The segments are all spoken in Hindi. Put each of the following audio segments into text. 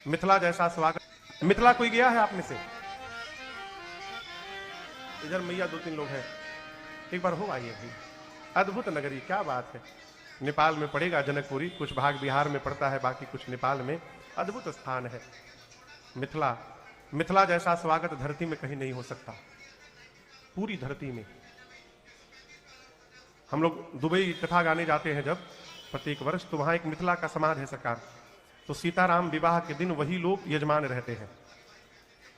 मिथिला जैसा स्वागत। मिथिला कोई गया है आप में से? इधर मैया दो तीन लोग हैं, एक बार हो आइए भाई। अद्भुत नगरी, क्या बात है। नेपाल में पड़ेगा जनकपुरी, कुछ भाग बिहार में पड़ता है, बाकी कुछ नेपाल में। अद्भुत स्थान है मिथिला। मिथिला जैसा स्वागत धरती में कहीं नहीं हो सकता, पूरी धरती में। हम लोग दुबई कथा गाने जाते हैं जब प्रत्येक वर्ष, तो वहां एक मिथिला का समाज है सरकार। तो सीताराम विवाह के दिन वही लोग यजमान रहते हैं,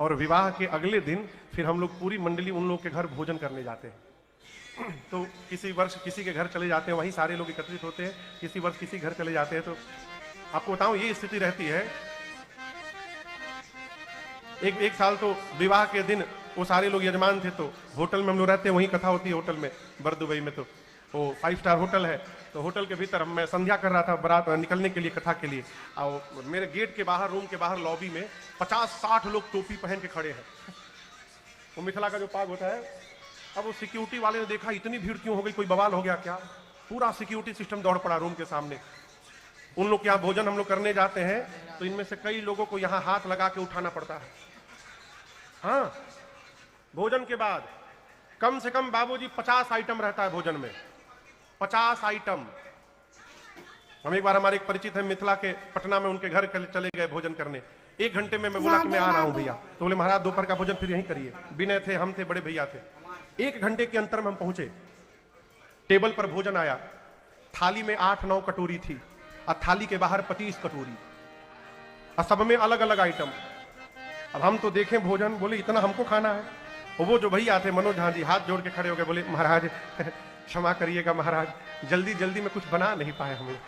और विवाह के अगले दिन फिर हम लोग पूरी मंडली उन लोग के घर भोजन करने जाते हैं। तो किसी वर्ष किसी के घर चले जाते हैं, वहीं सारे लोग एकत्रित होते हैं। किसी वर्ष किसी घर चले जाते हैं, तो आपको बताऊं ये स्थिति रहती है। एक साल तो विवाह के दिन वो सारे लोग यजमान थे, तो होटल में हम लोग रहते हैं, वहीं कथा होती है होटल में। दुबई में तो वो 5 स्टार होटल है, तो होटल के भीतर मैं संध्या कर रहा था बारात निकलने के लिए, कथा के लिए। और मेरे गेट के बाहर, रूम के बाहर लॉबी में 50-60 लोग टोपी पहन के खड़े हैं। वो मिथिला का जो पाग होता है। अब वो सिक्योरिटी वाले ने देखा इतनी भीड़ क्यों हो गई, कोई बवाल हो गया क्या। पूरा सिक्योरिटी सिस्टम दौड़ पड़ा रूम के सामने। उन लोग के यहाँ भोजन हम लोग करने जाते हैं, तो इनमें से कई लोगों को यहाँ हाथ लगा के उठाना पड़ता है। हाँ, भोजन के बाद कम से कम बाबूजी 50 आइटम रहता है भोजन में, 50 आइटम। हम एक बार, हमारे एक परिचित है मिथिला के, पटना में, उनके घर चले गए भोजन करने। 1 घंटे में मैं बोला कि मैं आ रहा हूं भैया, तो बोले महाराज दोपहर का भोजन फिर यहीं करिए। विनय थे, हम थे, बड़े भैया थे। 1 घंटे के अंतर में हम पहुंचे। टेबल पर भोजन आया, थाली में 8-9 कटोरी थी, और थाली के बाहर 25 कटोरी, और सब में अलग अलग आइटम। अब हम तो देखें भोजन, बोले इतना हमको खाना है। और वो जो भैया थे मनोज झा जी, हाथ जोड़ के खड़े हो गए, बोले महाराज क्षमा करिएगा महाराज, जल्दी जल्दी में कुछ बना नहीं पाए, हमें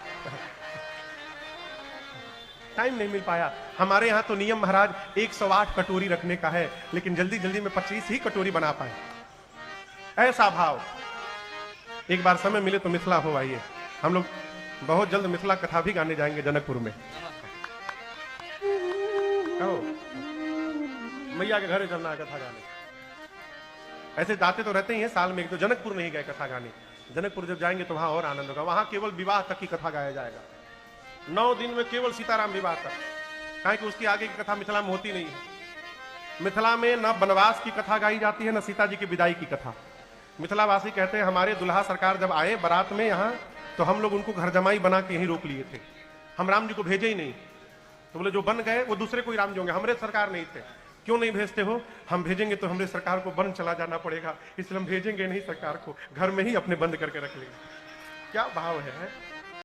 टाइम नहीं मिल पाया। हमारे यहाँ तो नियम महाराज 108 कटोरी रखने का है, लेकिन जल्दी जल्दी में 25 ही कटोरी बना पाए। ऐसा भाव। एक बार समय मिले तो मिथिला हो आइए। हम लोग बहुत जल्द मिथिला कथा भी गाने जाएंगे जनकपुर में। मैया के घर चलना है कथा गाने। ऐसे जाते तो रहते ही हैं साल में एक, तो जनकपुर नहीं गए कथा गाने। जनकपुर जब जाएंगे तो वहां और आनंद होगा। वहां केवल विवाह तक की कथा गाया जाएगा, 9 दिन में केवल सीताराम विवाह तक। कहें कि उसकी आगे की कथा मिथिला में होती नहीं है। मिथिला में न वनवास की कथा गाई जाती है, न सीता जी की विदाई की कथा। मिथिलावासी कहते हैं हमारे दुल्हा सरकार जब आए बारात में यहाँ, तो हम लोग उनको घर जमाई बना के यहीं रोक लिए थे, हम राम जी को भेजे ही नहीं। तो बोले जो बन गए वो दूसरे कोई राम जी होंगे, हमारे सरकार नहीं थे। क्यों नहीं भेजते हो? हम भेजेंगे तो हमारे सरकार को बंद चला जाना पड़ेगा, इसलिए हम भेजेंगे नहीं सरकार को, घर में ही अपने बंद करके रख लेंगे। क्या भाव है?